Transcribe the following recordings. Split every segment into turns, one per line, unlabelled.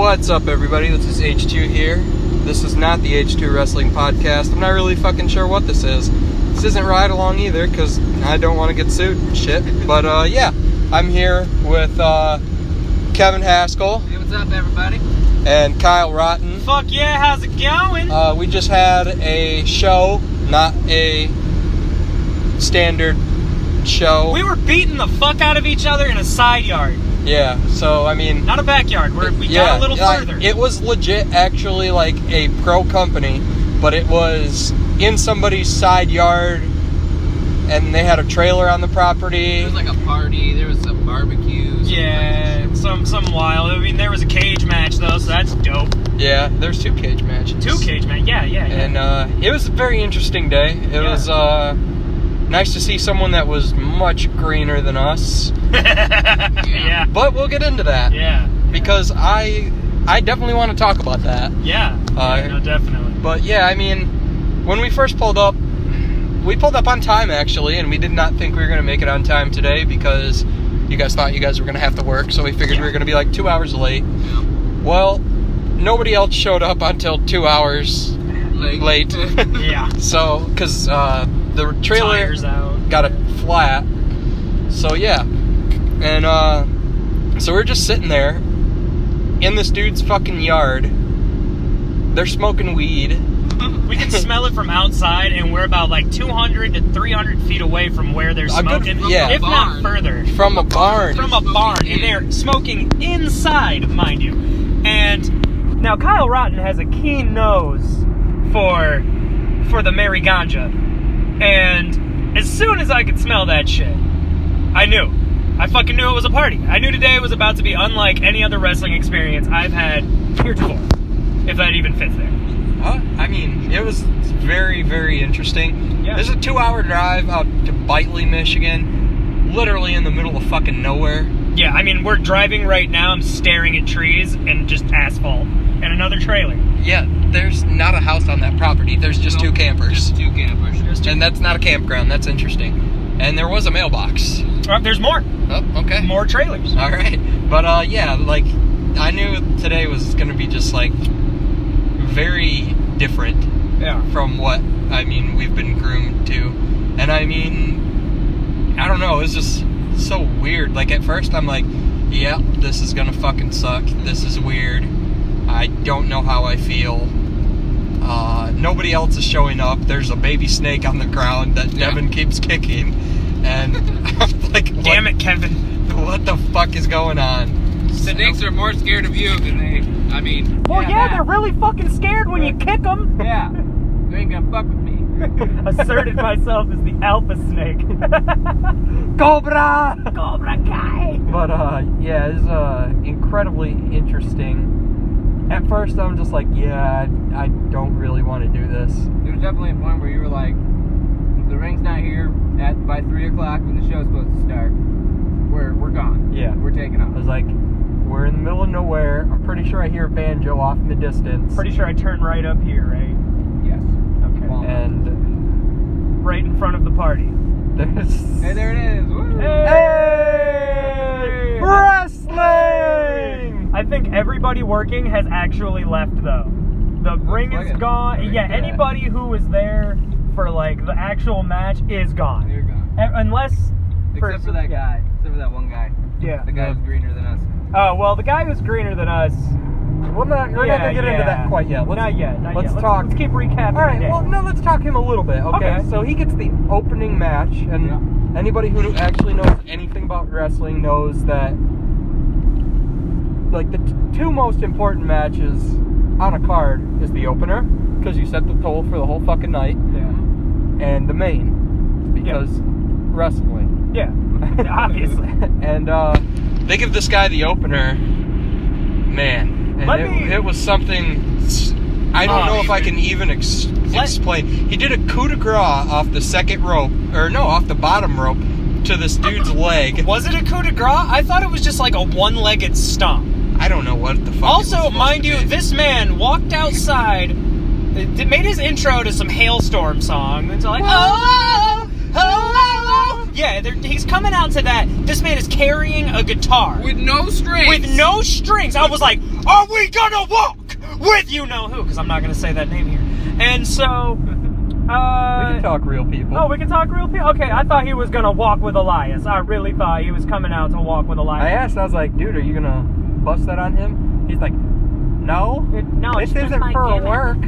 What's up, everybody? This is H2 here. This is not the H2 Wrestling Podcast. I'm not really fucking sure what this is. This isn't Ride Along either, because I don't want to get sued and shit. But, yeah, I'm here with Kevin Hascal.
Hey, what's up, everybody?
And Kyle Rotten.
Fuck yeah, how's it going?
We just had a show, not a standard show.
We were beating the fuck out of each other in a side yard.
Yeah, so, I mean...
Not a backyard, we got a little further.
It was legit actually like a pro company, but it was in somebody's side yard, and they had a trailer on the property.
There was like a party, there was some barbecues.
Yeah, some wild. I mean, there was a cage match, though, so that's dope.
Yeah, there's 2 cage matches.
2 cage matches, yeah.
And it was a very interesting day. It was nice to see someone that was much greener than us.
Yeah.
But we'll get into that.
Yeah.
Because I definitely want to talk about that.
Yeah. No, definitely.
But yeah, I mean, when we first pulled up, we pulled up on time actually, and we did not think we were going to make it on time today because you guys thought you guys were going to have to work, so we figured we were going to be like 2 hours late.
Yeah.
Well, nobody else showed up until 2 hours late.
Yeah.
So, because the trailer
Tires out.
got a flat. So yeah. And so we're just sitting there in this dude's fucking yard. They're smoking weed.
We can smell it from outside, and we're about like 200 to 300 feet away from where they're smoking. If not further.
From a barn.
From a barn, and they're smoking inside, mind you. And now Kyle Rotten has a keen nose for the Mary Ganja. And as soon as I could smell that shit, I knew. I fucking knew it was a party. I knew today was about to be unlike any other wrestling experience I've had heretofore, if that even fits there.
I mean, it was very, very interesting.
Yeah.
There's a 2-hour drive out to Bitely, Michigan, literally in the middle of fucking nowhere.
Yeah, I mean, we're driving right now, I'm staring at trees and just asphalt and another trailer.
Yeah, there's not a house on that property. There's just 2 campers.
Just 2 campers.
And that's not a campground. That's interesting. And there was a mailbox.
There's more.
Oh, okay.
More trailers.
All right. But, yeah, like, I knew today was going to be just, like, very different from what, I mean, we've been groomed to. And, I mean, I don't know. It was just so weird. Like, at first, I'm like, yeah, this is going to fucking suck. This is weird. I don't know how I feel. Nobody else is showing up. There's a baby snake on the ground that Devin keeps kicking. And I'm like,
damn it, Kevin.
What the fuck is going on?
Snakes are more scared of you than they, I mean...
Well, yeah, they're really fucking scared when you kick them.
Yeah. You ain't gonna fuck with me.
Asserted myself as the alpha snake. Cobra! Cobra Kai!
But, yeah, it's incredibly interesting. At first, I'm just like, yeah, I don't really want to do this.
There was definitely a point where you were like, if the ring's not here by 3 o'clock when the show's supposed to start, we're gone.
Yeah.
We're taking off.
I was like, we're in the middle of nowhere. I'm pretty sure I hear a banjo off in the distance.
Pretty sure I turn right up here, right?
Yes.
Okay.
Well,
and
right in front of the party.
There's...
Hey, there it is. Woo.
Hey! Wrestling!
I think everybody working has actually left, though. The ring is gone. Yeah, anybody who was there for, like, the actual match is gone.
They're gone.
Unless...
Except for that guy. Except for that one guy.
Yeah.
The guy who's greener than us.
Oh, well, the guy who's greener than us...
We're not going to get into that quite yet.
Not yet.
Let's talk.
Let's keep recapping.
All right, well, no, let's talk him a little bit, okay? So he gets the opening match, and anybody who actually knows anything about wrestling knows that, like, the 2 most important matches on a card is the opener, because you set the toll for the whole fucking night, and the main, because wrestling.
Yeah, obviously.
And they give this guy the opener, man. And it was something, I don't know if I can even explain. He did a coup de grace off the second rope, off the bottom rope to this dude's leg.
Was it a coup de grace? I thought it was just like a one-legged stomp.
I don't know what the fuck.
Also, mind you, this man walked outside, made his intro to some Hailstorm song, and it's like, oh, Yeah, he's coming out to that. This man is carrying a guitar.
With no strings.
With no strings. I was like, are we gonna walk with you know who? Because I'm not gonna say that name here. And so,
we can talk real people.
Oh, we can talk real people? Okay, I thought he was gonna walk with Elias. I really thought he was coming out to walk with Elias.
I asked, I was like, dude, are you gonna bust that on him? He's like, no. This isn't for work.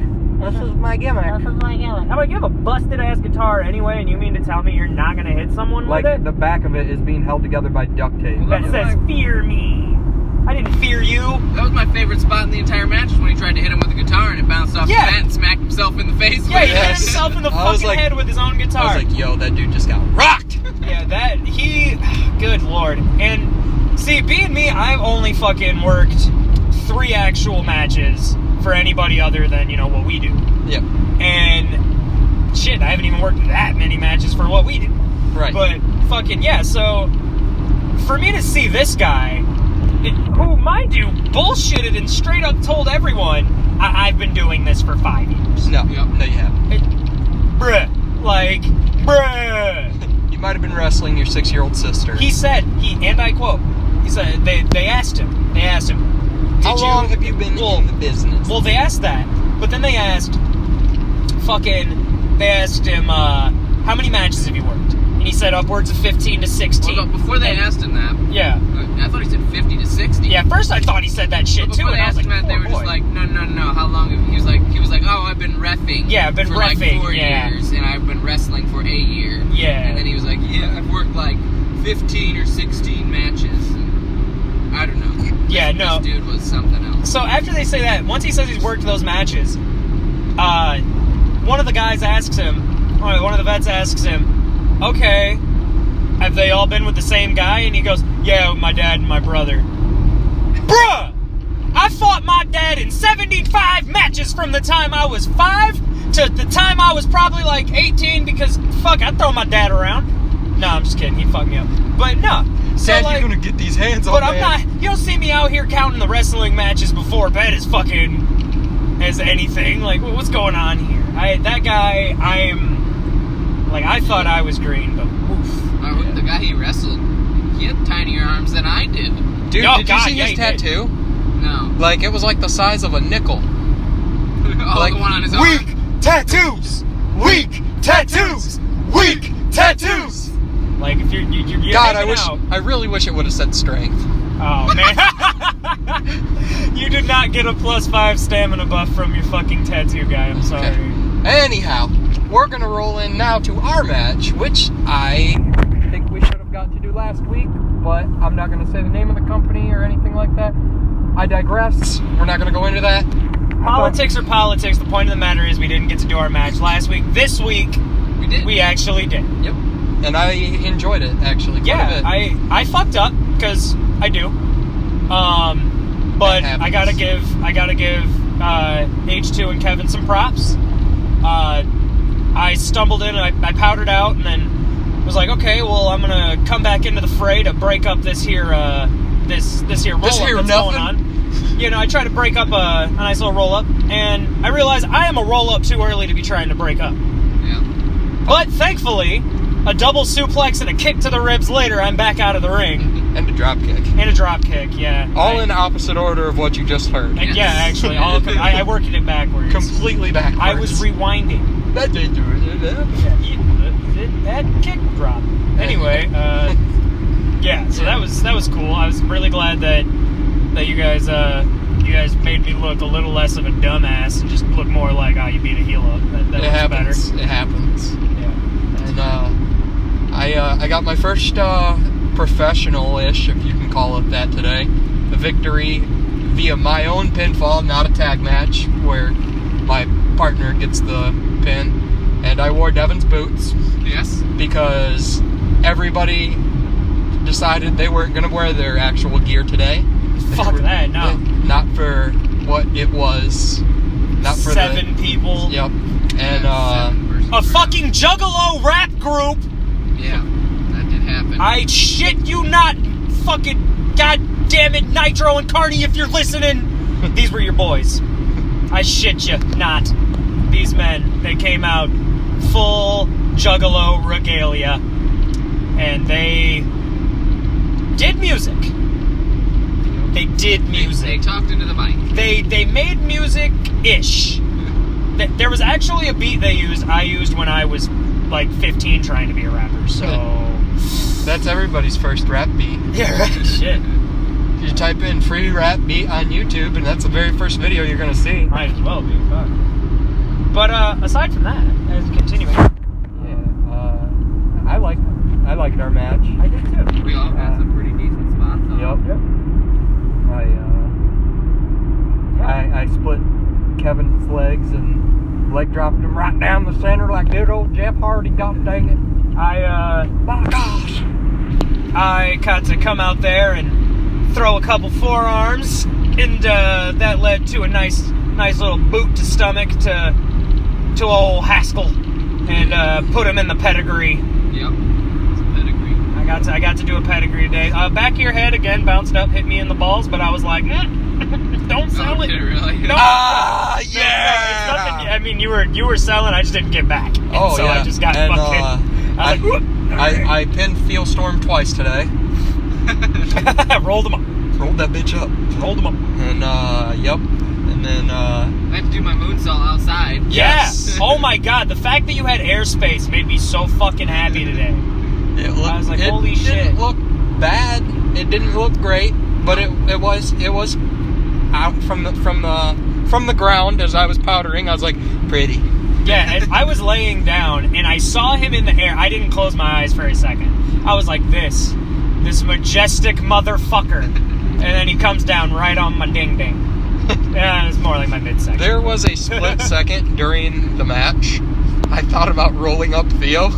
This is my gimmick.
How about you have a busted-ass guitar anyway, and you mean to tell me you're not gonna hit someone with it?
Like, the back of it is being held together by duct tape.
That says, fear me. I didn't fear you.
That was my favorite spot in the entire match, when he tried to hit him with a guitar and it bounced off the mat and smacked himself in the face.
Yeah, he hit himself in the fucking head with his own guitar.
I was like, yo, that dude just got rocked.
Yeah, good lord. And see, being me, I've only fucking worked 3 actual matches for anybody other than, what we do.
Yep.
And shit, I haven't even worked that many matches for what we do.
Right.
But fucking yeah, so for me to see this guy, who, mind you, bullshitted and straight up told everyone, I've been doing this for 5 years.
No, no, you haven't.
Bruh.
You might have been wrestling your 6-year-old sister.
He said, and I quote, he said, they asked him,
how long have you been in the business?
Well, they asked that, but then they asked him, how many matches have you worked? And he said upwards of 15 to 16.
Well, before they asked him that,
yeah,
I thought he said 50 to 60.
Yeah, first I thought he said that shit
but
too.
Before they asked him that, they were just like, no. How long? He was like, oh, I've been reffing.
Yeah, I've been
for
reffing,
like 4 years, and I've been wrestling for 8 years.
Yeah.
And then he was like, yeah, I've worked like 15 or 16 matches. And I don't know. This dude was something else.
So after they say that, once he says he's worked those matches, one of the vets asks him, okay, have they all been with the same guy? And he goes, yeah, with my dad and my brother. Bruh! I fought my dad in 75 matches from the time I was 5 to the time I was probably like 18 because, fuck, I throw my dad around. No, I'm just kidding. He fucked me up. But no. So,
Dad, you're gonna get these hands on
But I'm not, you don't see me out here counting the wrestling matches before bed as anything. Like, what's going on here? I thought I was green, but oof.
The guy he wrestled, he had tinier arms than I did.
Dude, did you see his tattoo?
No.
Like, it was like the size of a nickel.
Like, the one on his arm?
Weak tattoos! Weak tattoos! Weak tattoos!
Like, if you're
God, I really wish it would have said strength.
Oh, man. You did not get a +5 stamina buff from your fucking tattoo guy. I'm sorry.
Okay. Anyhow, we're going to roll in now to our match, which I think we should have got to do last week, but I'm not going to say the name of the company or anything like that. I digress. We're not going to go into that.
Politics are politics. The point of the matter is we didn't get to do our match last week. This week,
we did.
We actually did.
Yep. And I enjoyed it, actually.
Yeah, I fucked up, because I do. But I gotta give H2 and Kevin some props. I stumbled in, and I powdered out, and then was like, okay, well, I'm gonna come back into the fray to break up this here roll-up that's going on. I try to break up a nice little roll-up, and I realize I am a roll-up too early to be trying to break up.
Yeah.
But thankfully, a double suplex and a kick to the ribs later, I'm back out of the ring.
And a drop kick.
Yeah.
All in opposite order of what you just heard.
Yes. Yeah, actually. I worked it backwards.
Completely backwards.
I was rewinding.
That did do it.
That kick drop. Anyway, yeah, so that was cool. I was really glad that you guys made me look a little less of a dumbass and just look more like, you beat a heel up. That was
happens.
better.
It happens.
Yeah.
And I got my first professional-ish, if you can call it that today, a victory via my own pinfall, not a tag match where my partner gets the pin. And I wore Devin's boots.
Yes.
Because everybody decided they weren't going to wear their actual gear today.
Fuck that, no.
Not for what it was. Not for
7 people.
Yep. And
a fucking juggalo rap group.
Yeah, that did happen.
I shit you not, fucking goddamn it, Nitro and Carney, if you're listening. These were your boys. I shit you not. These men, they came out full juggalo regalia. and they did music. They did music.
They talked into the mic.
They made music-ish. There was actually a beat they used. I used when I was like 15 trying to be a rapper. So
that's everybody's first rap beat.
Yeah, right. Shit.
You type in free rap beat on YouTube, and that's the very first video you're gonna see.
Might as well be. Fuck. But aside from that, as continuing.
I liked our match.
I did too.
We all got some pretty decent spots on.
Yep. I split Kevin's legs and leg dropped him right down the center like good old Jeff Hardy. God dang it! My gosh!
I got to come out there and throw a couple forearms, and that led to a nice little boot to stomach to old Hascal, and put him in the pedigree.
Yep. It's a pedigree.
I got to do a pedigree today. Back of your head again, bounced up, hit me in the balls, but I was like, don't sell it.
Did it really?
No.
Yeah!
No, it's nothing. I mean, you were selling. I just didn't get back. And so
yeah.
I just got fucking.
I pinned Feel Storm twice today.
Rolled him up.
Rolled that bitch up.
Rolled him up.
And yep. And then
I had to do my moonsault outside.
Yes.
Yeah. Oh my god, the fact that you had airspace made me so fucking happy today. I was like, holy shit.
It didn't look bad. It didn't look great, but it was out from the ground as I was powdering. I was like, pretty.
Yeah, as I was laying down and I saw him in the air. I didn't close my eyes for a second. I was like, this majestic motherfucker. And then he comes down right on my ding ding. Yeah, it's more like my midsection.
There was a split second during the match. I thought about rolling up Theo.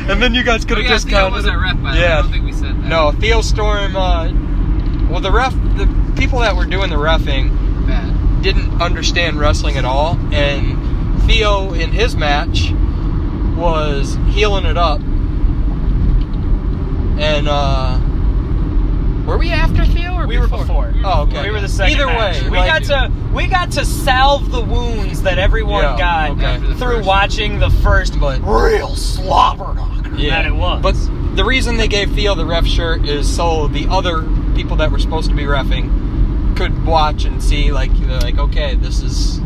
And then you guys could have just
Theo was our ref, by the way. I don't think we said that.
No, Theo Storm, well, the people that were doing the reffing didn't understand wrestling at all, and Theo in his match was healing it up. And were we after Theo or
we were before?
Oh, okay.
We were the second
Either
match.
way,
we got to salve the wounds that everyone got through watching the first real slobber knocker that it was.
But the reason they gave Theo the ref shirt is so the other people that were supposed to be reffing could watch and see, like, okay, this is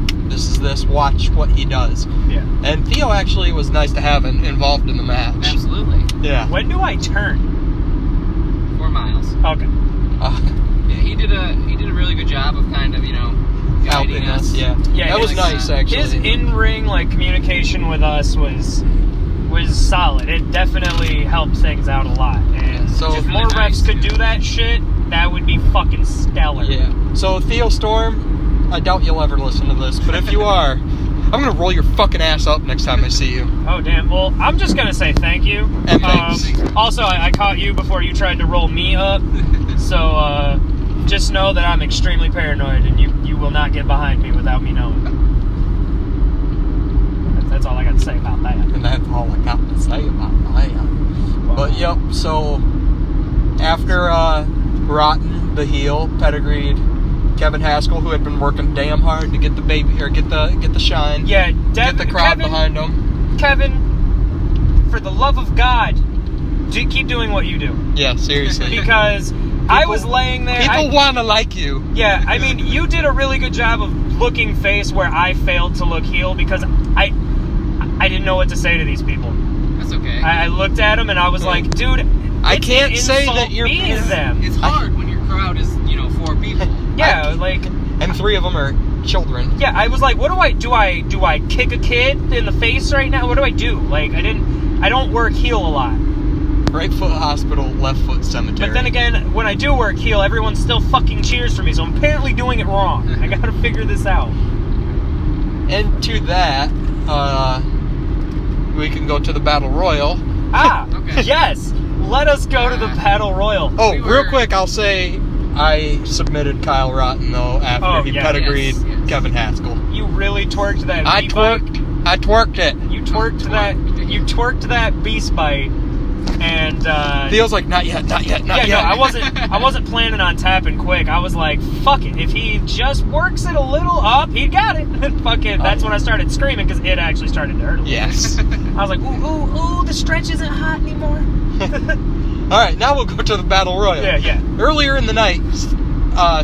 watch what he does.
Yeah.
And Theo actually was nice to have involved in the match.
Absolutely.
Yeah.
When do I turn?
4 miles.
Okay.
Yeah, he did a really good job of kind of, guiding us.
Yeah. That was nice, actually.
His in-ring communication with us was solid. It definitely helps things out a lot. And
so
if more refs could do that shit, that would be fucking stellar.
Yeah. So Theo Storm, I doubt you'll ever listen to this, but if you are, I'm gonna roll your fucking ass up next time I see you.
Oh damn. Well, I'm just gonna say thank you.
And thanks.
Also, I caught you before you tried to roll me up. So just know that I'm extremely paranoid, and you will not get behind me without me knowing. That's all I got to say about that.
And that's all I got to say about that.
Wow.
But yep. So after Rotten, the heel, pedigreed Kevin Hascal, who had been working damn hard to get the baby or get the shine.
Yeah,
get the crowd behind him.
Kevin, for the love of God, keep doing what you do.
Yeah, seriously.
Because I was laying there.
People want to like you.
Yeah, I mean, you did a really good job of looking face where I failed to look heel because I didn't know what to say to these people.
That's okay.
I looked at them and I was like, dude,
I can't say that you're
me to them.
It's hard when your crowd is 4 people.
Yeah,
and 3 of them are children.
Yeah, I was like, what do I do? I kick a kid in the face right now? What do I do? I don't work heel a lot.
Right foot hospital, left foot cemetery.
But then again, when I do work heel, everyone still fucking cheers for me, so I'm apparently doing it wrong. I gotta figure this out.
And to that, we can go to the Battle Royal.
Okay. Yes! Let us go to the Battle Royal.
Oh, real quick, I'll say I submitted Kyle Rotten, though, after he pedigreed Kevin Hascal.
You really twerked that
I twerked it.
You twerked that beast bite And
Theo's like, not yet.
No, I wasn't planning on tapping quick. I was like, fuck it. If he just works it a little up, he got it. Fuck it. That's when I started screaming because it actually started to hurt a little.
Yes.
I was like, ooh, the stretch isn't hot anymore.
All right, now we'll go to the Battle Royal.
Yeah.
Earlier in the night,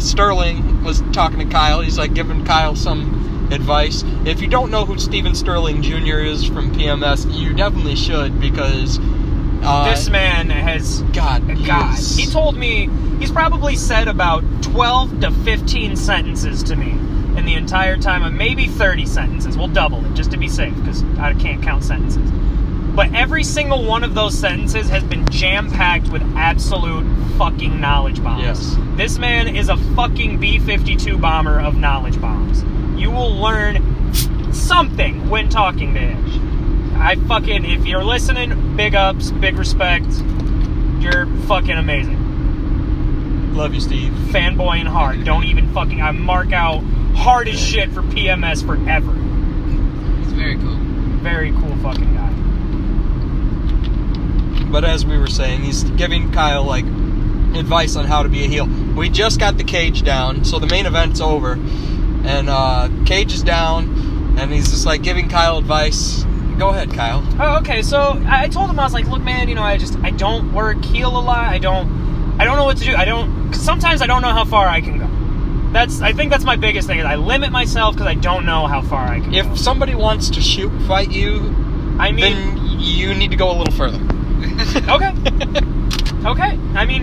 Sterling was talking to Kyle. He's like giving Kyle some advice. If you don't know who Steven Sterling Jr. is from PMS, you definitely should, because
this man has...
God.
He told me he's probably said about 12 to 15 sentences to me in the entire time, maybe 30 sentences. We'll double it just to be safe, because I can't count sentences. But every single one of those sentences has been jam-packed with absolute fucking knowledge bombs.
Yes.
This man is a fucking B-52 bomber of knowledge bombs. You will learn something when talking to him. If you're listening, big ups, big respect. You're fucking amazing.
Love you, Steve.
Fanboy and hard. Don't even fucking... I mark out hard as shit for PMS forever.
He's very cool.
Very cool fucking guy.
But as we were saying, he's giving Kyle, like, advice on how to be a heel. We just got the cage down, so the main event's over. And cage is down, and he's just, like, giving Kyle advice. Go ahead, Kyle.
Oh, okay, so I told him, I was like, look, man, I don't work heel a lot. I don't know what to do. Sometimes I don't know how far I can go. I think that's my biggest thing, is I limit myself because I don't know how far I can go.
If somebody wants to fight you, then you need to go a little further.
Okay.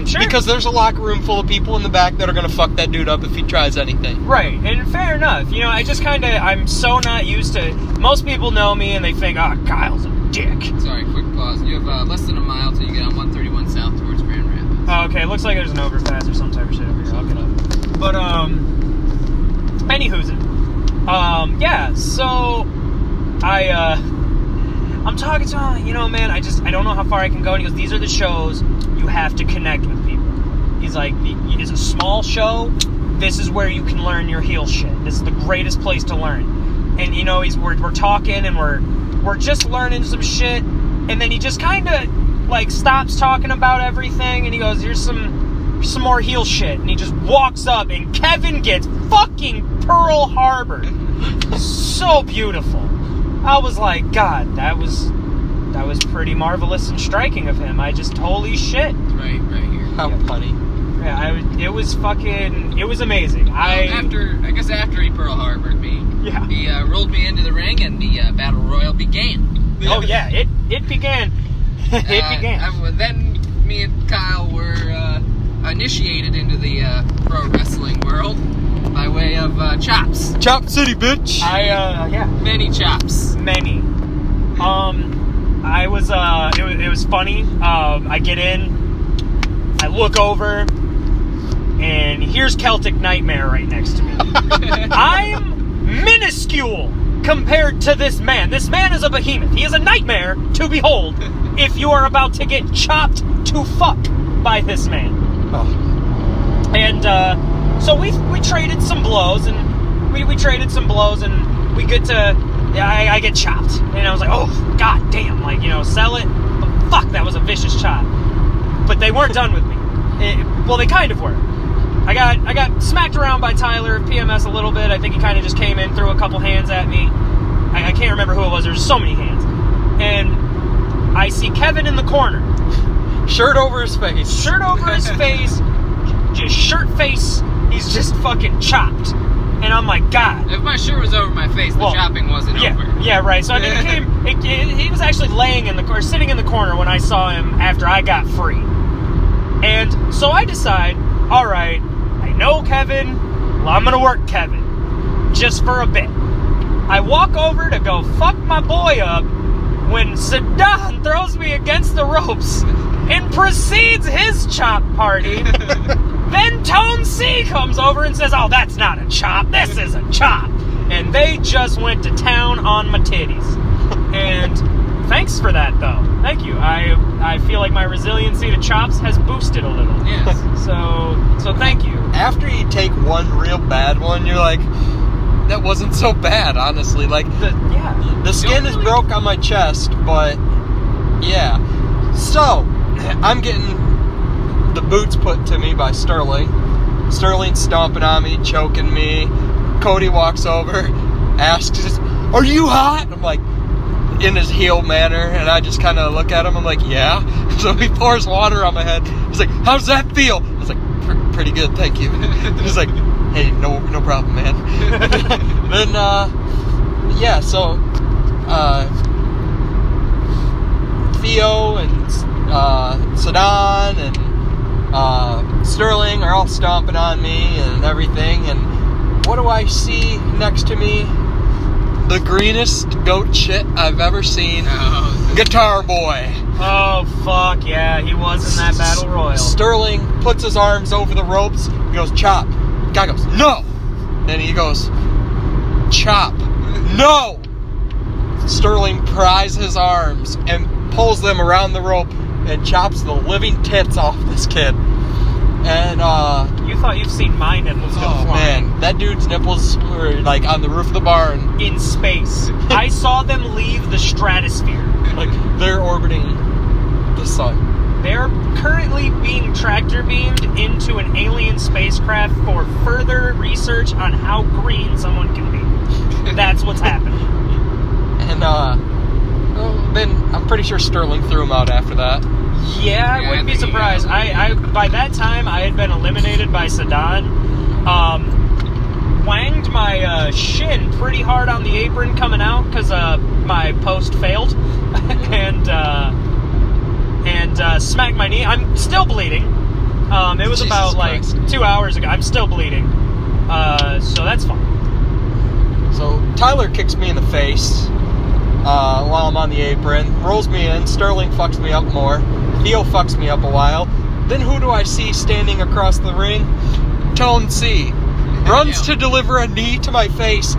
Sure.
Because there's a locker room full of people in the back that are going to fuck that dude up if he tries anything.
Right, and fair enough. I'm so not used to... Most people know me and they think, Kyle's a dick.
Sorry, quick pause. You have less than a mile till you get on 131 south towards Grand Rapids.
Oh, okay, looks like there's an overpass or some type of shit over here. I'll get up. But, anywho's it. Yeah, so... I'm talking to him, man, I don't know how far I can go. And he goes, these are the shows you have to connect with people. He's like, it's a small show. This is where you can learn your heel shit. This is the greatest place to learn. And, we're talking and we're just learning some shit. And then he just kind of, like, stops talking about everything. And he goes, here's some more heel shit. And he just walks up and Kevin gets fucking Pearl Harbored. So beautiful. I was like, God, that was pretty marvelous and striking of him. Holy shit.
Right here.
How funny.
Yeah, it was amazing.
After he Pearl Harbored me,
yeah,
he rolled me into the ring and the Battle Royal began.
Oh yeah, it began.
Then me and Kyle were initiated into the pro wrestling world by way of chops.
Chop City, bitch.
Many chops.
Many. It was funny. I get in, I look over, and here's Celtic Nightmare right next to me. I'm minuscule compared to this man. This man is a behemoth. He is a nightmare to behold if you are about to get chopped to fuck by this man.
Oh.
And, so we traded some blows, and we get to... I get chopped, and I was like, oh, god damn, sell it, but fuck, that was a vicious chop. But they weren't done with me. They kind of were. I got smacked around by Tyler of PMS a little bit. I think he kind of just came in, threw a couple hands at me. I can't remember who it was. There's so many hands. And I see Kevin in the corner.
Shirt over his face.
Just shirt face. He's just fucking chopped. And I'm like, God.
If my shirt was over my face, the chopping wasn't over.
Yeah, right. So he was actually sitting in the corner when I saw him after I got free. And so I decide, all right, I know Kevin. Well, I'm going to work Kevin. Just for a bit. I walk over to go fuck my boy up when Sedan throws me against the ropes and proceeds his chop party. Then Tone C comes over and says, oh, that's not a chop, this is a chop. And they just went to town on my titties. And thanks for that, though. Thank you. I feel like my resiliency to chops has boosted a little.
Yes.
So thank you.
After you take one real bad one, you're like, that wasn't so bad, honestly. Like, the skin is broke on my chest, but yeah. So, I'm getting the boots put to me by Sterling. Sterling's stomping on me, choking me. Cody walks over, asks, "Are you hot?" I'm like, in his heel manner, and I just kind of look at him. I'm like, "Yeah." So he pours water on my head. He's like, "How's that feel?" I was like, "Pretty good, thank you." He's like, "Hey, no problem, man." Then, yeah, so, Theo and Sedan and Sterling are all stomping on me and everything, and what do I see next to me? The greenest goat shit I've ever seen. Guitar Boy.
Oh, fuck, yeah, he was in that battle royal.
Sterling puts his arms over the ropes. He goes, "Chop." Guy goes, "No." And he goes, "Chop." "No." Sterling pries his arms and pulls them around the rope and chops the living tits off this kid. And,
you thought you'd seen my nipples go flying.
Man, that dude's nipples were, like, on the roof of the barn.
In space. I saw them leave the stratosphere.
Like, they're orbiting the sun.
They're currently being tractor beamed into an alien spacecraft for further research on how green someone can be. That's what's happening.
And, then I'm pretty sure Sterling threw him out after that.
Yeah, I wouldn't be surprised. I by that time, I had been eliminated by Sedan. Wanged my shin pretty hard on the apron coming out because my post failed. and smacked my knee. I'm still bleeding. It was
Jesus
about
Christ.
like 2 hours ago. I'm still bleeding. So that's fine.
So Tyler kicks me in the face while I'm on the apron, rolls me in. Sterling fucks me up more. Theo fucks me up a while. Then who do I see standing across the ring? Tone C. Runs to deliver a knee to my face.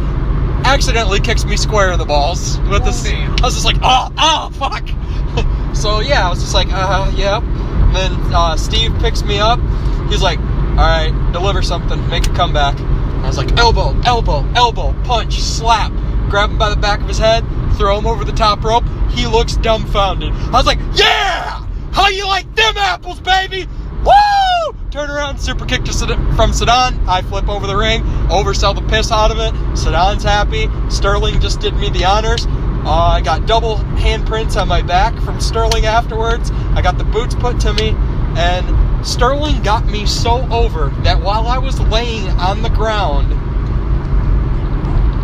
Accidentally kicks me square in the balls with this. I was just like, oh, fuck. So yeah, I was just like, yep. And then Steve picks me up. He's like, all right, deliver something, make a comeback. I was like, elbow, punch, slap. Grab him by the back of his head, throw him over the top rope. He looks dumbfounded. I was like, yeah! How you like them apples, baby? Woo! Turn around, super kick from Sedan. I flip over the ring, oversell the piss out of it. Sedan's happy. Sterling just did me the honors. I got double handprints on my back from Sterling afterwards. I got the boots put to me, and Sterling got me so over that while I was laying on the ground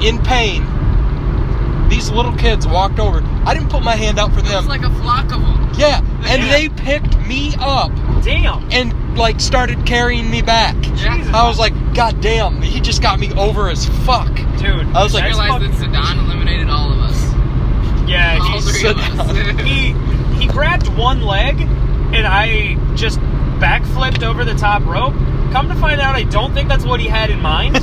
in pain, these little kids walked over. I didn't put my hand out for them.
It's like a flock of them.
Yeah, and they picked me up.
Damn.
And, like, started carrying me back.
Jesus.
I was like, God damn, he just got me over as fuck.
Dude.
I was like,
I realized that Sedan eliminated all of us.
Yeah,
All three of us.
he grabbed one leg, and I just backflipped over the top rope. Come to find out, I don't think that's what he had in mind.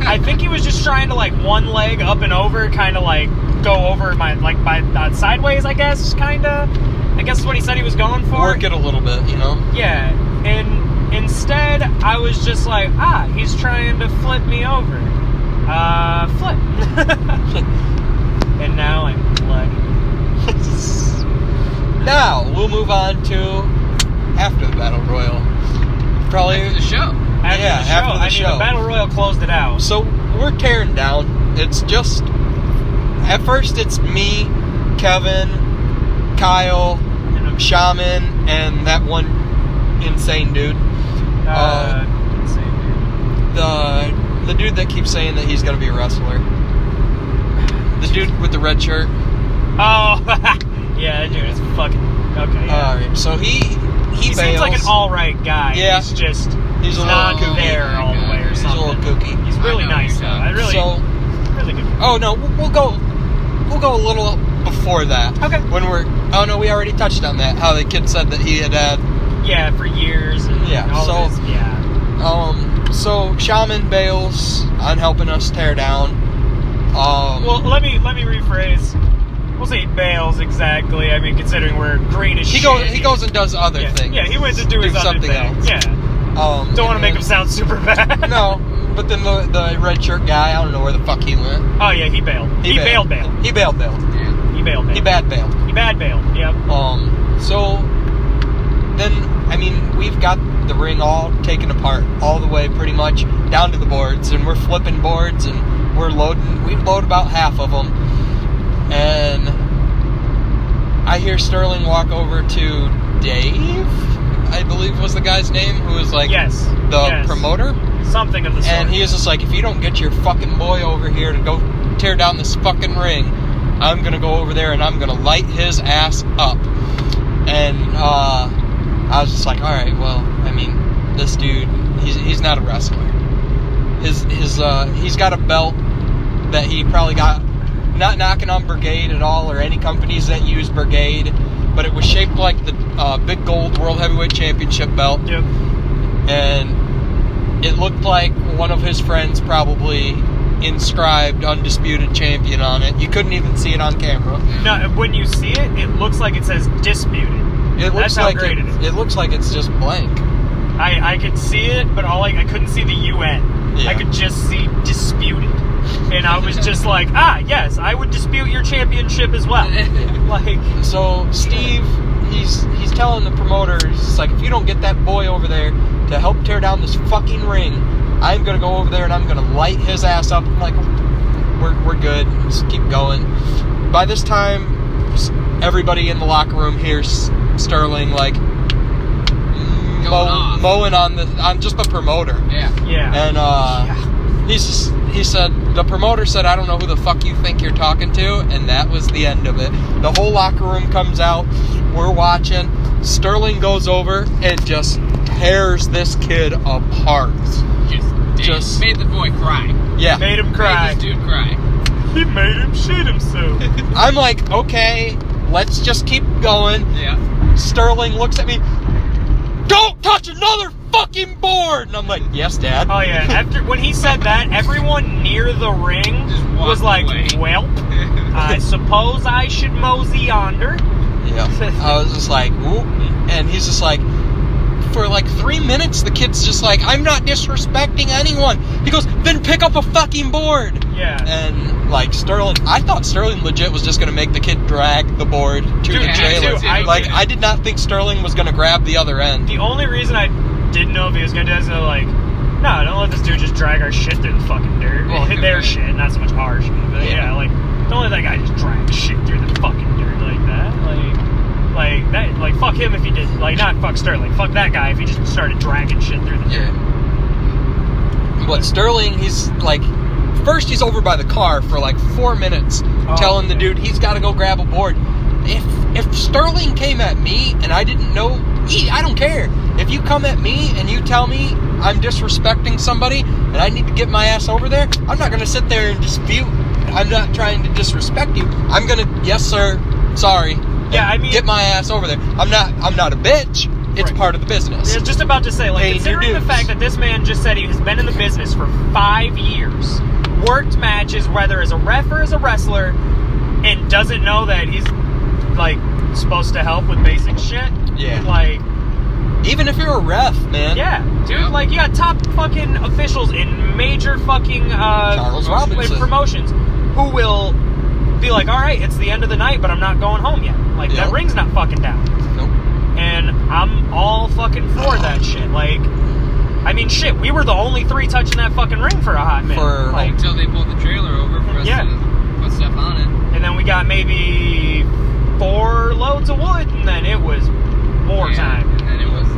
I think he was just trying to, like, one leg up and over, kind of, like, go over my, like, by sideways, I guess, kind of. I guess is what he said he was going for.
Work it a little bit, you know?
Yeah, and instead, I was just like, he's trying to flip me over. Flip. And now I'm bloody.
Now, we'll move on to after the Battle Royal. Probably
After the show.
After the show. The Battle Royal closed it out.
So, we're tearing down. It's just, at first it's me, Kevin, Kyle, Shaman, and that one insane dude.
Insane dude.
The dude that keeps saying that he's going to be a wrestler. The dude with the red shirt.
Oh, yeah, that dude is fucking... Okay, yeah.
Alright, so he
seems like an alright guy.
Yeah.
He's just
He's a
not
little kooky.
there all the way or something.
He's a little kooky.
He's really nice, though. Really good.
Oh, no, we'll go a little before that.
Okay.
When oh no, we already touched on that. How the kid said that he had
Yeah, for years. And
yeah,
all
so
this, yeah.
So Shaman bails on helping us tear down.
Well, let me rephrase. We'll say bails exactly. I mean, considering we're green as shit.
He goes and does other things.
Yeah, he went to do his other
something
thing.
else.
Yeah. Don't want to make him sound super bad.
No, but then the red shirt guy, I don't know where the fuck he went.
Oh yeah, he bailed. He bailed.
He bailed.
Yeah. He bailed.
He bad bailed.
He bad bailed. Yep.
So then, I mean, we've got the ring all taken apart, all the way pretty much down to the boards, and we're flipping boards, and we're loading. We load about half of them, and I hear Sterling walk over to Dave, I believe was the guy's name, who was like the promoter.
Something of the sort.
And he was just like, if you don't get your fucking boy over here to go tear down this fucking ring, I'm going to go over there and I'm going to light his ass up. And I was just like, all right, well, I mean, this dude, he's not a wrestler. He's got a belt that he probably got, not knocking on Brigade at all or any companies that use Brigade, but it was shaped like the big gold World Heavyweight Championship belt.
Yep.
And it looked like one of his friends probably inscribed Undisputed Champion on it. You couldn't even see it on camera.
No, when you see it, it looks like it says Disputed. That's how great it is.
It looks like it's just blank.
I could see it, but I couldn't see the UN.
Yeah.
I could just see Disputed. And I was just like, yes, I would dispute your championship as well. Like,
so Steve, he's telling the promoter, he's like, if you don't get that boy over there to help tear down this fucking ring, I'm gonna go over there and I'm gonna light his ass up. I'm like, we're good. Just keep going. By this time, everybody in the locker room hears Sterling like mowing on just the promoter.
Yeah.
And he said, the promoter said, I don't know who the fuck you think you're talking to, and that was the end of it. The whole locker room comes out. We're watching. Sterling goes over and just tears this kid apart. Just
made the boy cry.
Yeah.
Made him cry.
Made this dude cry.
He made him shit himself.
I'm like, okay, let's just keep going.
Yeah.
Sterling looks at me, don't touch another fucking board! And I'm like, yes, Dad.
Oh, yeah. When he said that, everyone near the ring was like, well, I suppose I should mosey yonder.
Yeah. I was just like, whoop. And he's just like, for like 3 minutes, the kid's just like, I'm not disrespecting anyone. He goes, then pick up a fucking board.
Yeah.
And like Sterling, I thought Sterling legit was just going to make the kid drag the board to the trailer. I did not think Sterling was going to grab the other end.
The only reason I didn't know if he was going to do is like, no, don't let this dude just drag our shit through the fucking dirt. Well, their shit, not so much our shit. But yeah, like, don't let that guy just drag shit through the fucking dirt like that. Like fuck him if he did, like, not fuck Sterling, fuck that guy if he just started dragging shit through the dirt.
But Sterling, he's like, first he's over by the car for like 4 minutes, telling the dude he's got to go grab a board. If Sterling came at me and I didn't know, I don't care. If you come at me and you tell me I'm disrespecting somebody and I need to get my ass over there, I'm not going to sit there and dispute. I'm not trying to disrespect you. I'm going to, yes sir, sorry.
Yeah, I mean,
get my ass over there. I'm not a bitch. It's part of the business.
I was just about to say, like, considering the fact that this man just said he has been in the business for 5 years, worked matches, whether as a ref or as a wrestler, and doesn't know that he's, like, supposed to help with basic shit.
Yeah.
Like,
even if you're a ref, man.
Yeah, dude. Yeah. Like, you got top fucking officials in major fucking
Charles Robinson
promotions who will be like, all right, it's the end of the night, but I'm not going home yet. Like, that ring's not fucking down.
Nope.
And I'm all fucking for that shit. Like, I mean, shit, we were the only 3 touching that fucking ring for a hot minute.
Until they pulled the trailer over for us to put stuff on it.
And then we got maybe 4 loads of wood, and then it was wartime.
And then it was,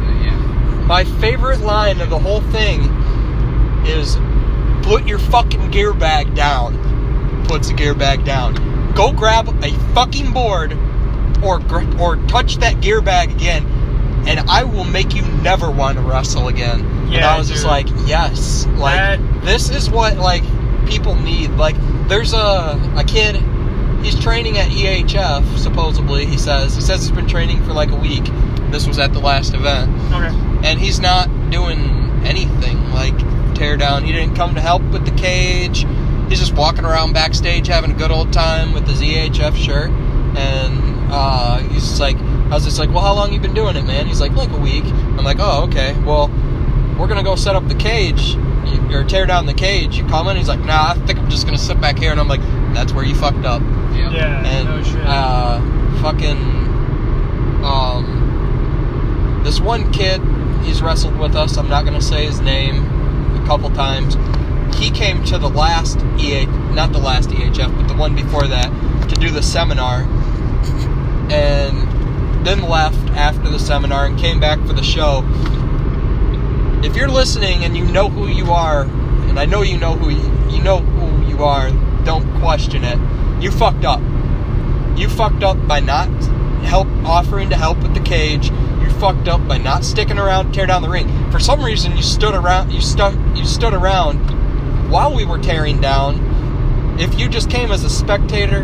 My favorite line of the whole thing is, put your fucking gear bag down. Puts the gear bag down. Go grab a fucking board or touch that gear bag again, and I will make you never want to wrestle again. Yeah, and I was just like, yes. Like, this is what, like, people need. Like, there's a kid, he's training at EHF, supposedly, he says. He says he's been training for like a week. This was at the last event.
Okay.
And he's not doing anything, like, tear down. He didn't come to help with the cage. He's just walking around backstage having a good old time with his EHF shirt. And he's just like, I was just like, well, how long you been doing it, man? He's like a week. I'm like, oh, okay. Well, we're going to go set up the cage, or tear down the cage. You coming? He's like, nah, I think I'm just going to sit back here. And I'm like, that's where you fucked up.
Yeah,
and,
no shit.
Fucking, This one kid, he's wrestled with us. I'm not going to say his name. A couple times. He came to the last not the last EHF, but the one before that, to do the seminar, and then left after the seminar and came back for the show. If you're listening and you know who you are, and I know you know who you are, don't question it. You fucked up. You fucked up by not offering to help with the cage. You fucked up by not sticking around to tear down the ring. For some reason, you stood around while we were tearing down. If you just came as a spectator,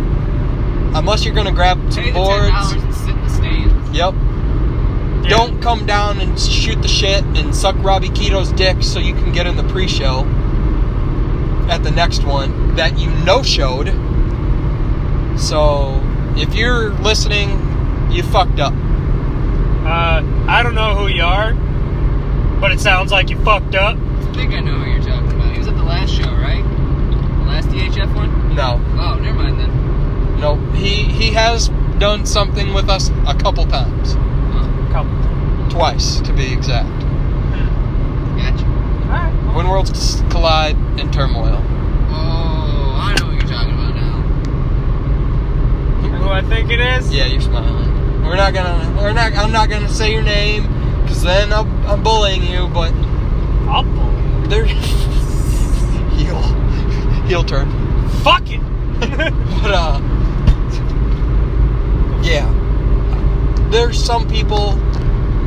unless you're going to grab some boards,
$10 and sit in the stands.
Yep. Yeah. Don't come down and shoot the shit and suck Robbie Keto's dick so you can get in the pre-show at the next one that you no-showed. So, if you're listening, you fucked up.
I don't know who you are, but it sounds like you fucked up.
I think I know who you're talking about. He was at the last show, right? The last DHF one?
No.
Oh, never mind then.
No, he has done something with us a couple times. Twice, to be exact.
Gotcha.
Alright.
When worlds collide in turmoil.
Oh, I know what you're talking about now.
Who I think it is?
Yeah, you're smiling. I'm not gonna say your name, because then I'm bullying you, but...
I'll bully you.
There... Heel turn.
Fuck it!
But, yeah. There's some people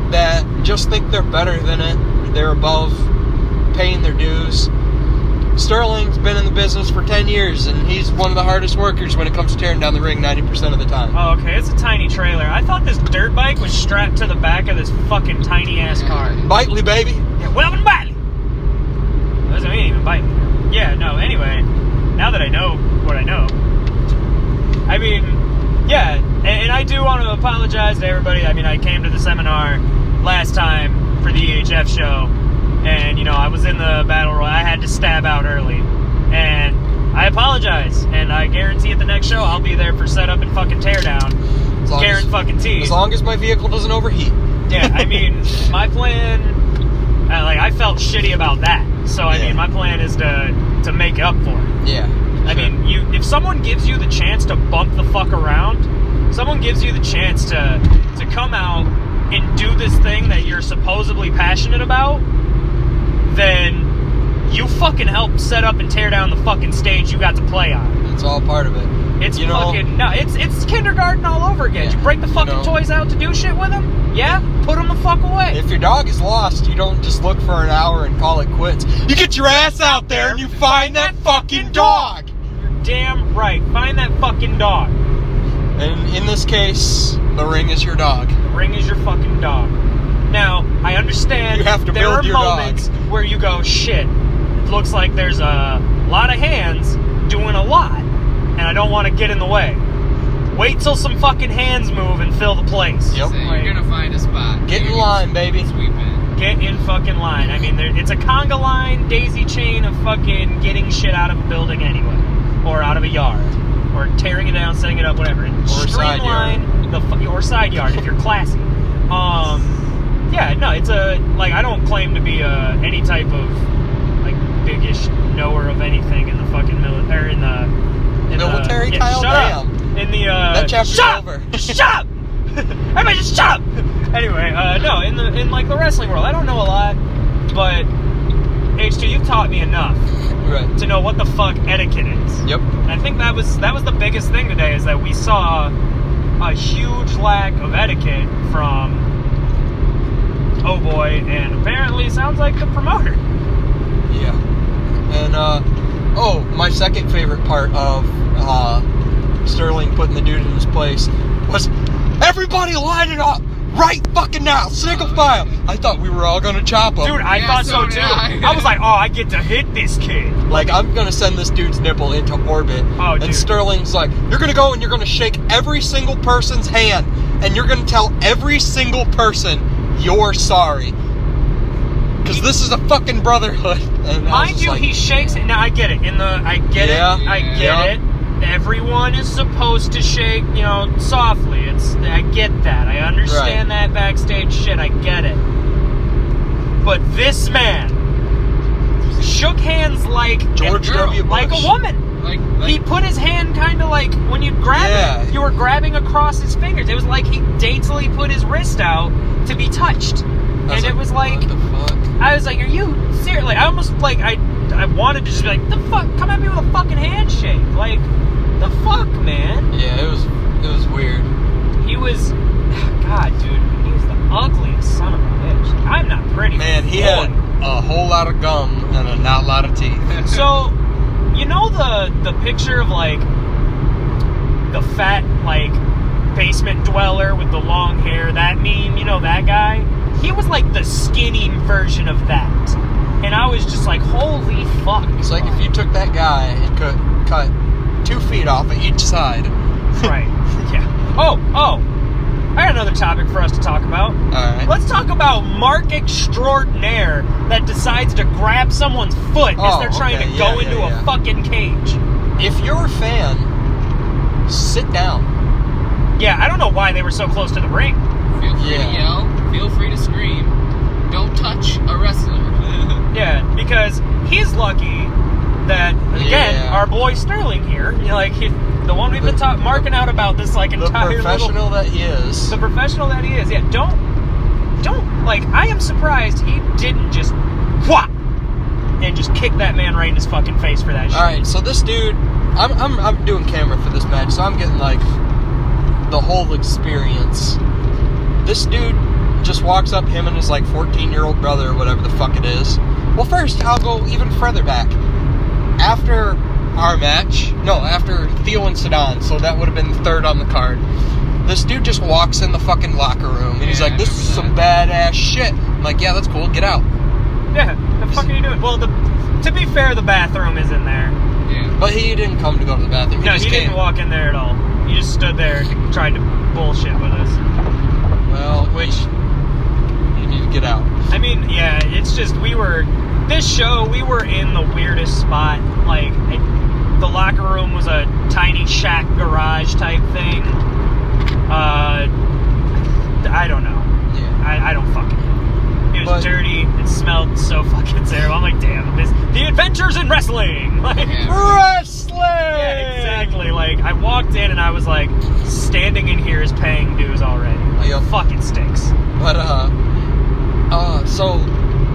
that just think they're better than it. They're above paying their dues. Sterling's been in the business for 10 years, and he's one of the hardest workers when it comes to tearing down the ring 90% of the time.
Oh, okay, it's a tiny trailer. I thought this dirt bike was strapped to the back of this fucking tiny-ass car.
Bitely, baby.
Yeah, welcome to Bitely. What does it mean, even Bitely? Yeah, no, anyway, now that I know what I know, I mean, yeah, and I do want to apologize to everybody. I mean, I came to the seminar last time for the EHF show, and, you know, I was in the battle royal. I had to stab out early, and I apologize, and I guarantee at the next show I'll be there for setup and fucking teardown. As long
as my vehicle doesn't overheat.
Yeah, I mean, my plan, I felt shitty about that, so, I mean, my plan is to make up for it.
Yeah.
I mean, if someone gives you the chance to bump the fuck around, someone gives you the chance to come out and do this thing that you're supposedly passionate about, then you fucking help set up and tear down the fucking stage you got to play on.
It's all part of it.
It's it's kindergarten all over again. You break the fucking toys out to do shit with them? Yeah? Put them the fuck away.
If your dog is lost, you don't just look for an hour and call it quits. You get your ass out there and you find that fucking dog.
You're damn right. Find that fucking dog.
And in this case, the ring is your dog.
The ring is your fucking dog. Now, I understand
you have to
there
build
are
your
moments
dog.
Where you go, shit, it looks like there's a lot of hands doing a lot, and I don't want to get in the way. Wait till some fucking hands move and fill the place.
Yep.
So you're gonna find a spot.
Get in line, baby.
Sweep in.
Get in fucking line. I mean, it's a conga line, daisy chain of fucking getting shit out of a building anyway. Or out of a yard. Or tearing it down, setting it up, whatever.
Or side yard.
Or side yard if you're classy. Yeah, no, it's I don't claim to be any type of biggish knower of anything in the fucking military.
Military, Kyle? Damn.
In the
that chapter's over.
Shut up! Everybody just shut up! Anyway, no, in the wrestling world, I don't know a lot, but H2, you've taught me enough to know what the fuck etiquette is.
Yep.
And I think that was the biggest thing today, is that we saw a huge lack of etiquette from Oh Boy, and apparently sounds like the promoter.
Yeah. And my second favorite part of Sterling putting the dude in his place was everybody lining up right fucking now, single file. I thought we were all gonna chop him.
Dude, I thought so too. I was like, oh, I get to hit this kid.
Like, I'm gonna send this dude's nipple into orbit.
Oh, dude.
And Sterling's like, you're gonna go and you're gonna shake every single person's hand, and you're gonna tell every single person you're sorry. Because this is a fucking brotherhood. And
mind you, he shakes it. Now, I get it. I get it. everyone is supposed to shake, softly. I get that. I understand that backstage shit. I get it. But this man shook hands like
George W. Bush.
Like a woman.
Like
he put his hand kind of like when you grab it, you were grabbing across his fingers. It was like he daintily put his wrist out to be touched. And it was like,
what the fuck?
I was like, are you serious? Like, I almost, like, I wanted to just be like, the fuck? Come at me with a fucking handshake. Like, the fuck, man?
Yeah, it was weird.
He was, God, dude, he was the ugliest son of a bitch. I'm not pretty.
Man, he had a whole lot of gum and a not lot of teeth.
So, you know the picture of, like, the fat, like, basement dweller with the long hair, that meme, that guy? He was like the skinny version of that. And I was just like, holy fuck.
It's like if you took that guy and cut 2 feet off of each side.
Right. Yeah. Oh. I got another topic for us to talk about.
Alright.
Let's talk about Mark Extraordinaire that decides to grab someone's foot as they're trying to go into a fucking cage.
If you're a fan, sit down.
Yeah, I don't know why they were so close to the ring.
Feel free to yell. Feel free to scream. Don't touch a wrestler.
Yeah, because he's lucky that, again, our boy Sterling here, the one we've been marking out about this, like, entire
The professional that he is.
The professional that he is, yeah. Don't, like, I am surprised he didn't just, whop, and just kick that man right in his fucking face for that shit.
Alright, so this dude, I'm doing camera for this match, so I'm getting, like, the whole experience. This dude just walks up, him and his, like, 14-year-old brother or whatever the fuck it is. Well, first, I'll go even further back. After our match, after Theo and Sedan, so that would have been third on the card, this dude just walks in the fucking locker room, and he's like, this is some badass shit. I'm like, yeah, that's cool, get out.
Yeah, the fuck are you doing? Well, to be fair, the bathroom is in there.
Yeah.
But he didn't come to go to the bathroom.
He didn't walk in there at all. He just stood there and tried to bullshit with us.
Well, you need to get out.
I mean, yeah, it's just, we were in the weirdest spot. Like, the locker room was a tiny shack garage type thing. I don't know. Yeah. I don't fucking know. It was dirty. It smelled so fucking terrible. I'm like, damn, the adventures in wrestling! Like,
wrestling!
Yeah, exactly. Like, I walked in and I was like, standing in here is paying dues already. Like, it fucking stinks.
But, so,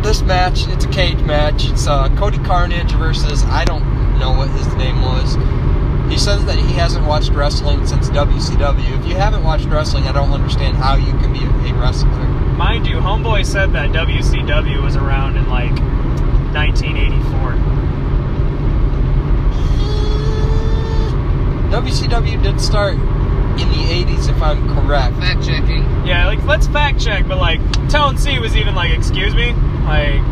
this match, it's a cage match. It's, Cody Carnage versus, I don't know what his name was. He says that he hasn't watched wrestling since WCW. If you haven't watched wrestling, I don't understand how you can be a wrestler.
Mind you, Homeboy said that WCW was around in, like, 1984.
WCW did start in the 80s, if I'm correct.
Fact checking.
Yeah, like, let's fact check, but, like, Tone C was even like, excuse me? Like,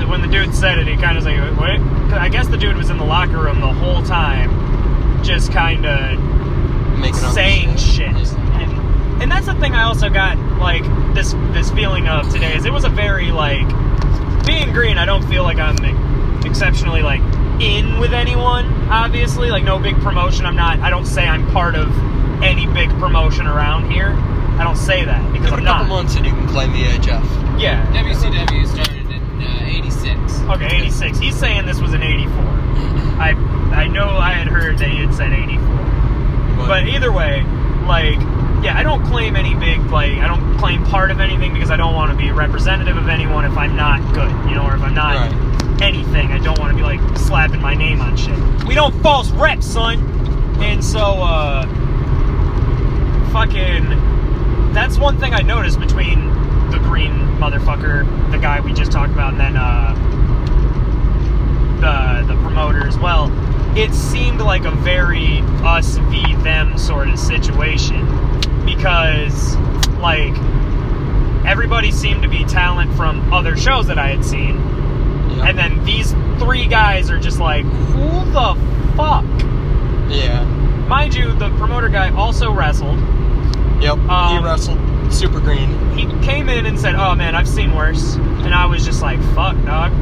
when the dude said it, he kind of was like, wait? I guess the dude was in the locker room the whole time, just kind of saying shit. And that's the thing I also got, like, this feeling of today, is it was a very, like, being green, I don't feel like I'm exceptionally, like, in with anyone, obviously, like, no big promotion. I don't say I'm part of any big promotion around here. I don't say that, because I'm not.
Give it a couple months and you can claim the AHF.
Yeah.
WCW started in 86.
Okay, 86. He's saying this was in 84. I know I had heard that he had said 84. But either way, like, yeah, I don't claim any big, like, I don't claim part of anything because I don't want to be representative of anyone if I'm not good, or if I'm not anything. I don't want to be, like, slapping my name on shit. We don't false rep, son! And so, that's one thing I noticed between the green motherfucker, the guy we just talked about, and then, the promoter as well. It seemed like a very us v them sort of situation. Because, like, everybody seemed to be talent from other shows that I had seen. Yep. And then these three guys are just like, who the fuck?
Yeah.
Mind you, the promoter guy also wrestled.
Yep, he wrestled super green.
He came in and said, oh man, I've seen worse. And I was just like, fuck, dog.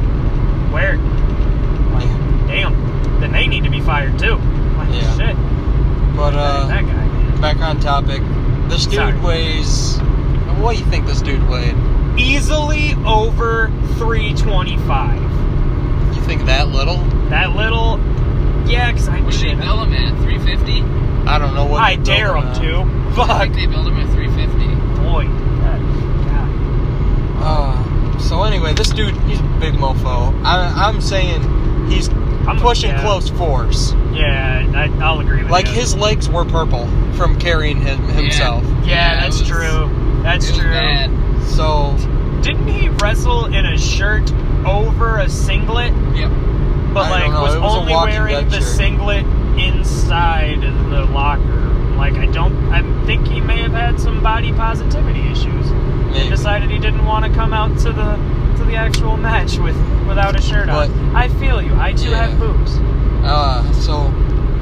Where? Like, damn. Then they need to be fired too. Like,
But
that guy.
Back on topic. This dude weighs. What do you think this dude weighed?
Easily over 325.
You think that little?
That little? Yeah, because I
What did they build him at? 350?
I don't know what.
I dare him to.
I
Fuck.
think they built him at 350.
Boy.
So anyway, this dude, he's a big mofo. I'm saying he's pushing close force.
Yeah, I'll agree with you.
Like his legs were purple from carrying himself.
Yeah, that's true. That's true.
Bad.
So
didn't he wrestle in a shirt over a singlet?
Yep.
But was only wearing the singlet inside of the locker room. Like I think he may have had some body positivity issues.
Maybe.
And decided he didn't want to come out to the actual match without a shirt on. I feel you. I too have boobs.
So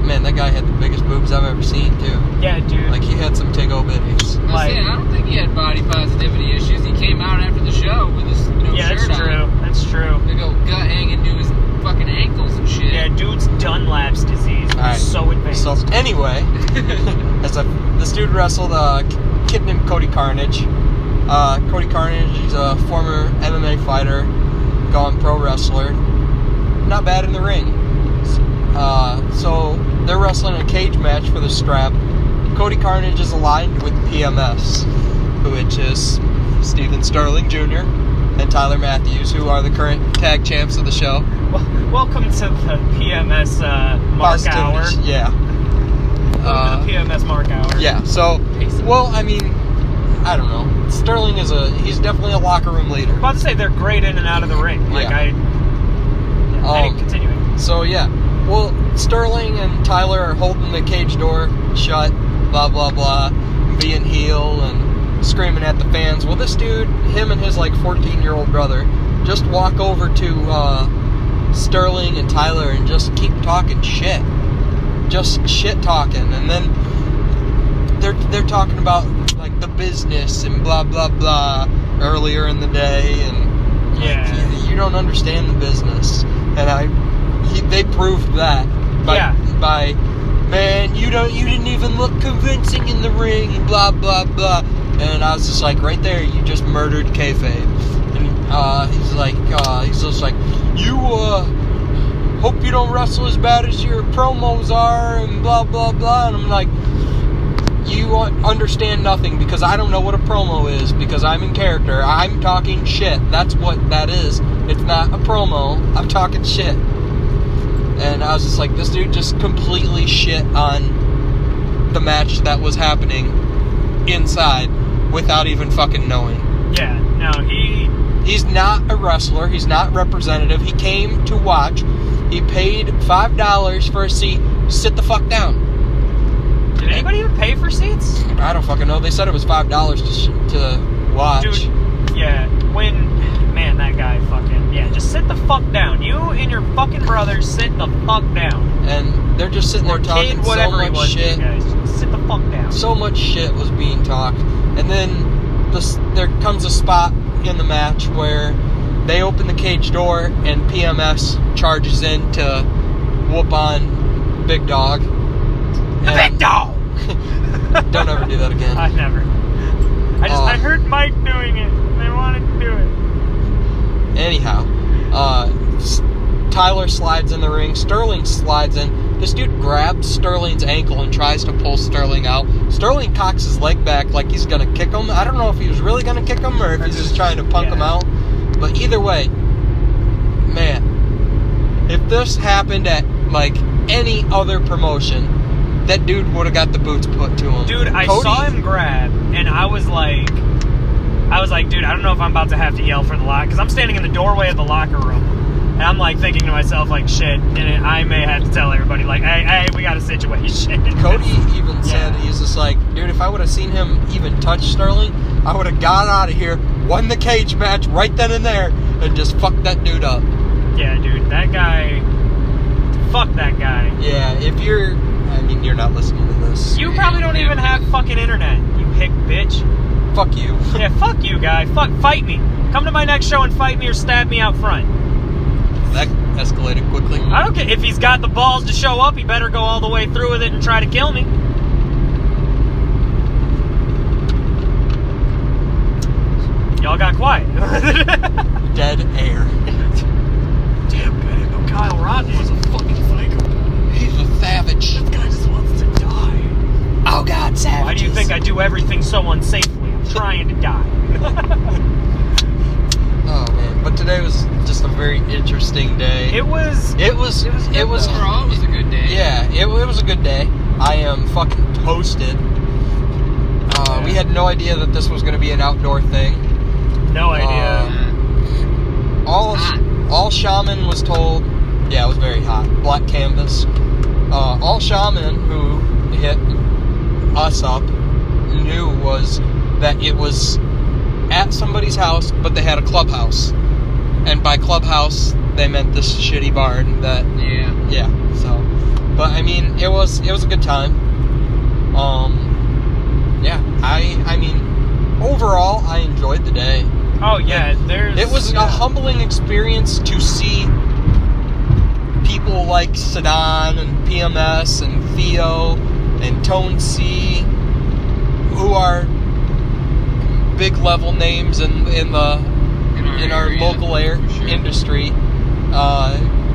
man, that guy had the biggest boobs I've ever seen too.
Yeah, dude.
Like he had some tiggo bitties.
I don't think he had body positivity issues. He came out after the show with his shirt on.
That's true.
They go gut hanging to his fucking ankles and shit.
Yeah, dude's Dunlap's disease was so advanced.
So anyway, this dude wrestled a kid named Cody Carnage. Cody Carnage, he's a former MMA fighter, gone pro wrestler. Not bad in the ring. So they're wrestling a cage match for the strap. Cody Carnage is aligned with PMS, which is Steven Sterling Jr. and Tyler Matthews, who are the current tag champs of the show.
Welcome to the PMS Mark Hour.
Yeah.
Welcome to the PMS Mark Hour.
Yeah, so, well, I mean, I don't know. Sterling he's definitely a locker room leader.
I'm about to say they're great in and out of the ring. Continuing.
So, yeah. Well, Sterling and Tyler are holding the cage door shut, blah, blah, blah, being heel and screaming at the fans. Well, this dude, him and his, 14-year-old brother, just walk over to Sterling and Tyler and just keep talking shit. Just shit talking. And then they're talking about, the business and blah, blah, blah earlier in the day. And you don't understand the business. And they proved that by man, you didn't even look convincing in the ring, blah blah blah. And I was just like, right there, you just murdered kayfabe. And he's just like, you hope you don't wrestle as bad as your promos are, and blah blah blah. And I'm like, you understand nothing, because I don't know what a promo is, because I'm in character. I'm talking shit. That's what that is. It's not a promo. I'm talking shit. And I was just like, this dude just completely shit on the match that was happening inside without even fucking knowing.
Yeah, no,
he's not a wrestler. He's not representative. He came to watch. He paid $5 for a seat. Sit the fuck down.
Did anybody even pay for seats?
I don't fucking know. They said it was $5 to watch.
Dude, yeah. Man, that guy just sit the fuck down. You and your fucking brother sit the fuck down.
And they're just sitting there talking so much shit.
Guys, just sit the fuck down.
So much shit was being talked. And then there comes a spot in the match where they open the cage door and PMS charges in to whoop on Big Dog.
The Big Dog!
Don't ever do that again.
I never. I heard Mike doing it. I wanted to do it.
Anyhow, Tyler slides in the ring. Sterling slides in. This dude grabs Sterling's ankle and tries to pull Sterling out. Sterling cocks his leg back like he's going to kick him. I don't know if he was really going to kick him or if he's just trying to punk him out. But either way, man, if this happened at, any other promotion, that dude would have got the boots put to him.
Dude, I saw him grab, and I was like, dude, I don't know if I'm about to have to yell for the lock, because I'm standing in the doorway of the locker room, and I'm thinking to myself, shit, and I may have to tell everybody, hey, we got a situation.
Cody even said, he's just like, dude, if I would have seen him even touch Sterling, I would have got out of here, won the cage match right then and there, and just fucked that dude up.
Yeah, dude, that guy, fuck that guy.
Yeah, you're not listening to this.
You probably don't even have fucking internet, you hick bitch.
Fuck you.
Yeah, fuck you, guy. Fight me. Come to my next show and fight me or stab me out front.
That escalated quickly.
I don't care. If he's got the balls to show up, he better go all the way through with it and try to kill me. y'all got quiet.
Dead air.
Damn, babe, Kyle Rotten was a fucking psycho.
He's a savage.
This guy just wants to die.
Oh God, savages.
Why do you think I do everything so unsafely? I'm trying to die.
Oh man, but today was just a very interesting day.
It was
Overall, it was a good day.
Yeah, it was a good day. I am fucking toasted. We had no idea that this was going to be an outdoor thing.
no idea.
All Shaman was told, yeah, it was very hot. Black canvas. All Shaman who hit us up knew was that it was at somebody's house, but they had a clubhouse. And by clubhouse, they meant this shitty barn that... Yeah, so... But, I mean, it was a good time. Yeah, I mean, overall, I enjoyed the day.
Oh, yeah,
It was a humbling experience to see people like Sedan and PMS and Theo and Tone C, who are big level names in our local industry.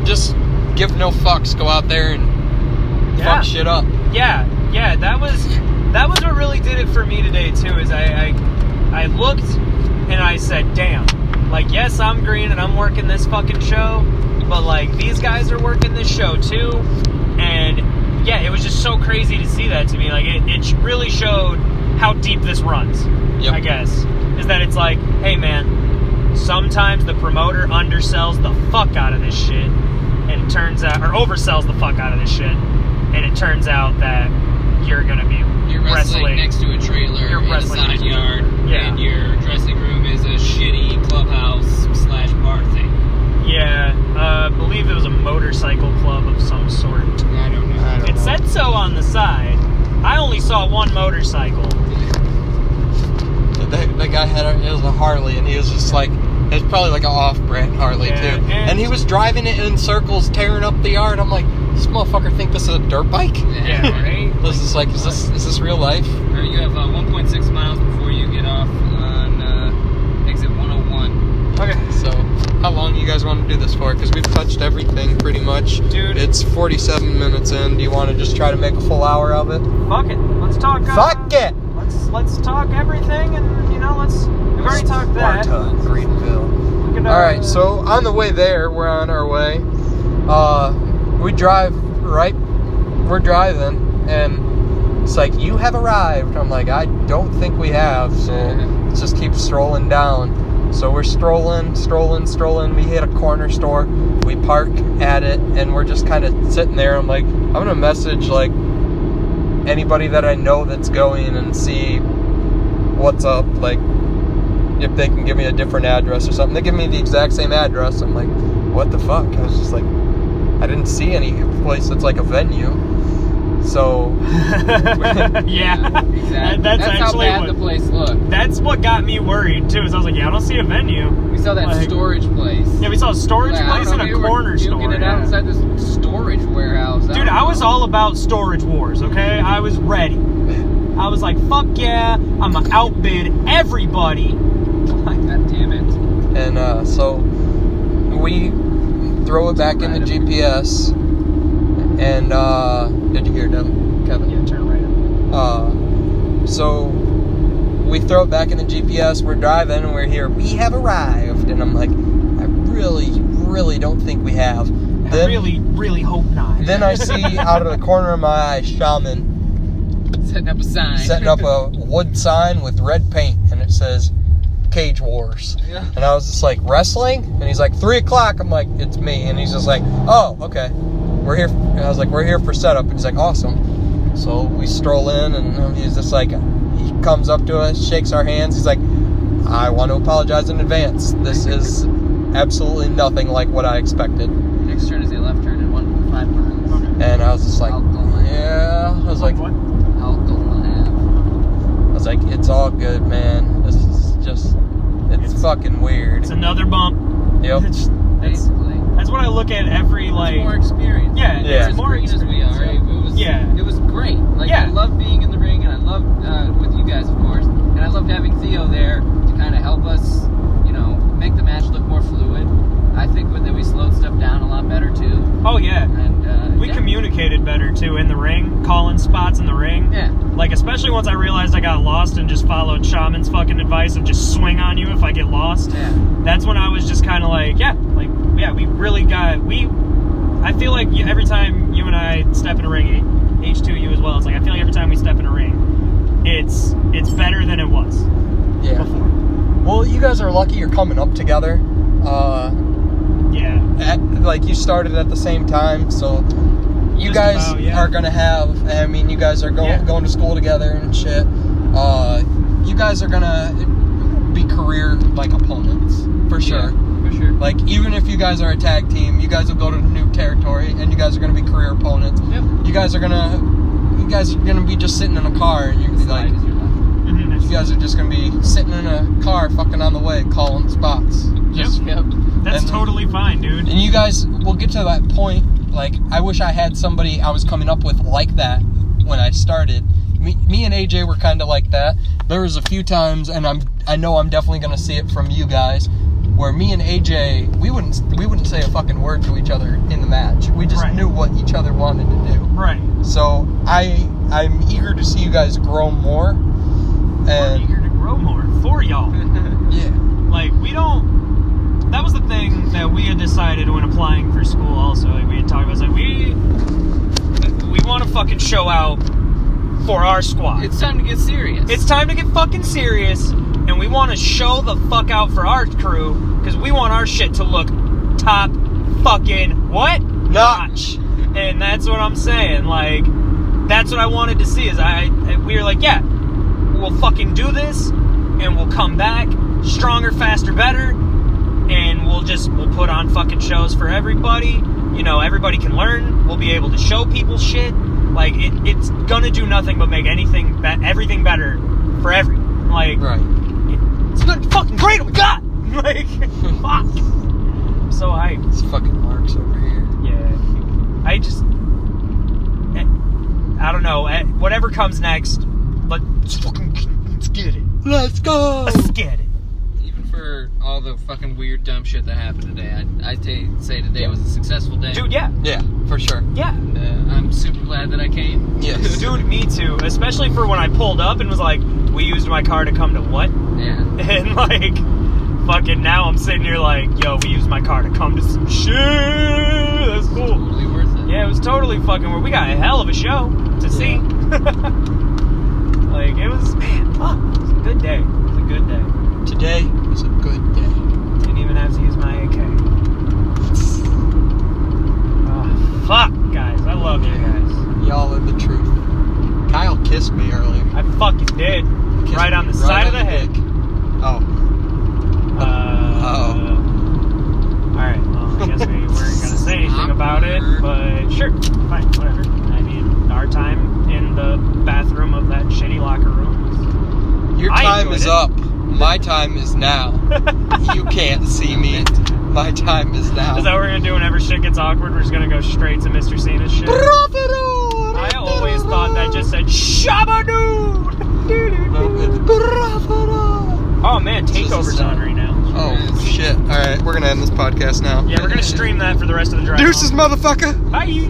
Just give no fucks. Go out there and fuck shit up.
Yeah, that was what really did it for me today too. Is I looked and I said, damn, like, yes, I'm green and I'm working this fucking show, but like, these guys are working this show too. And yeah, it was just so crazy to see that to me. Like, it really showed how deep this runs.
Yep.
I guess is that it's like, hey man, sometimes the promoter undersells the fuck out of this shit, and it turns out, or oversells the fuck out of this shit, and it turns out that you're gonna be
wrestling next to a trailer in a side yard, and your dressing room is a shitty clubhouse/bar thing.
Yeah, I believe it was a motorcycle club of some sort.
I don't know.
It said so on the side. I only saw one motorcycle.
The guy it was a Harley, and he was just like, it was probably like an off-brand Harley too. And he was driving it in circles, tearing up the yard. I'm like, this motherfucker think this is a dirt bike?
Yeah, right?
This is like, is this real life?
You have 1.6 miles before you get off on exit 101.
Okay. So, how long you guys want to do this for? Because we've touched everything pretty much.
Dude.
It's 47 minutes in. Do you want to just try to make a full hour of it?
Fuck it. Let's talk.
Fuck it!
Let's talk everything, and we've already talked that.
Sparta, Greenville. Alright, so on the way there, we're on our way. We're driving, and it's like, you have arrived. I'm like, I don't think we have, so let's just keep strolling down. So we're strolling. We hit a corner store, we park at it, and we're just kind of sitting there. I'm like, I'm gonna message like anybody that I know that's going and see what's up, like if they can give me a different address or something. They give me the exact same address. I'm like, what the fuck? I was just like, I didn't see any place that's like a venue. So
yeah, exactly. That's
actually
how bad the place looked.
That's what got me worried too. Is I was like, yeah, I don't see a venue.
We saw that storage place.
Yeah, we saw a storage place and a corner store.
You get it outside this storage warehouse.
Dude, I was all about storage wars. Okay, I was ready. I was like, fuck yeah, I'm gonna outbid everybody.
God damn it.
And so we throw it back in the GPS. And did you hear that, Kevin?
Yeah, turn right up.
So we throw it back in the GPS. We're driving, and we're here. We have arrived, and I'm like, I really don't think we have. Then,
I really hope not.
Then I see out of the corner of my eye, Shaman setting up a wood sign with red paint, and it says Cage Wars.
Yeah.
And I was just like, wrestling? And he's like, 3 o'clock. I'm like, it's me. And he's just like, oh, okay. We're here. And I was like, we're here for setup. And he's like, awesome. So we stroll in, and he's just like, he comes up to us, shakes our hands. He's like, I want to apologize in advance. This is absolutely nothing like what I expected.
Next turn is a left turn at 1.5 miles. Okay.
And I was just like, yeah. I was like,
what?
I was like, it's all good, man. This is just, it's fucking weird.
It's another bump.
Yep.
Basically.
That's what I look at every, like...
It's more experience.
Yeah.
As green as we are, it was great. Like, I love being in the ring, and I love, with you guys, of course, And I loved having Theo there to kind of help us, you know, make the match look more fluid. I think that we slowed stuff down a lot better too.
Oh yeah.
And
we communicated better too in the ring, calling spots in the ring.
Yeah.
Like especially once I realized I got lost and just followed Shaman's fucking advice of just swing on you if I get lost.
Yeah.
That's when I was just kind of like, we really got I feel like every time you and I step in a ring, H2 you as well. It's like I feel like every time we step in a ring, it's better than it was before.
Well, you guys are lucky you're coming up together. You started at the same time, so you guys are gonna have. I mean, you guys are going to school together and shit. You guys are gonna be career opponents for sure.
Yeah, for sure.
Like even if you guys are a tag team, you guys will go to new territory, and you guys are gonna be career opponents.
Yep.
You guys are gonna be just sitting in a car, and you're gonna be like. You guys are just gonna be sitting in a car, fucking on the way, calling spots.
That's totally fine, dude.
And you guys will get to that point. Like, I wish I had somebody I was coming up with like that when I started. Me and AJ were kind of like that. There was a few times, and I know I'm definitely gonna see it from you guys, where me and AJ we wouldn't say a fucking word to each other in the match. We just knew what each other wanted to do.
Right.
So I'm eager to see you guys grow more.
We're eager to grow more for y'all.
Yeah.
Like, that was the thing that we had decided when applying for school also. Like, we had talked about, we want to fucking show out for our squad.
It's time to get serious.
It's time to get fucking serious, and we want to show the fuck out for our crew, because we want our shit to look top fucking what? Notch. And that's what I'm saying. Like, that's what I wanted to see, is we were like, yeah, we'll fucking do this, and we'll come back stronger, faster, better, and we'll put on fucking shows for everybody. You know, everybody can learn. We'll be able to show people shit. Like, it's gonna do nothing but make everything better for everyone. Like, it's gonna be fucking great. Oh my god! Like, fuck. I'm so hyped.
It's fucking Marks over here.
Yeah. I don't know. Whatever comes next. Let's get it. Let's go. Let's get it.
Even for all the fucking weird, dumb shit that happened today, I'd say today was a successful day.
Dude, yeah.
Yeah, for sure.
Yeah.
And, I'm super glad that I came.
Yes.
Dude, me too. Especially for when I pulled up and was like, we used my car to come to what?
Yeah.
And fucking now I'm sitting here like, yo, we used my car to come to some shit. That's cool.
Totally worth it.
Yeah, it was totally fucking worth it. We got a hell of a show to see. Like, it was, man, fuck. It was a good day. It was a good day.
Today was a good day.
Didn't even have to use my AK. Oh, fuck, guys. I love you guys.
Y'all are the truth. Kyle kissed me earlier.
I fucking did. Right on the side of the head.
Dick. Oh.
Alright, well, I guess we weren't going to say anything about it, but sure, fine, whatever. I mean, our time in the bathroom of that shitty locker room was...
Your time is up. My time is now. You can't see me. My time is now.
Is that what we're going to do whenever shit gets awkward? We're just going to go straight to Mr. Cena's shit? I always thought that just said, Shabadoo! Oh man, Takeover's on right now.
Oh shit. Alright, we're going to end this podcast now.
Yeah, we're going to stream that for the rest of the drive.
Deuces, motherfucker!
Bye!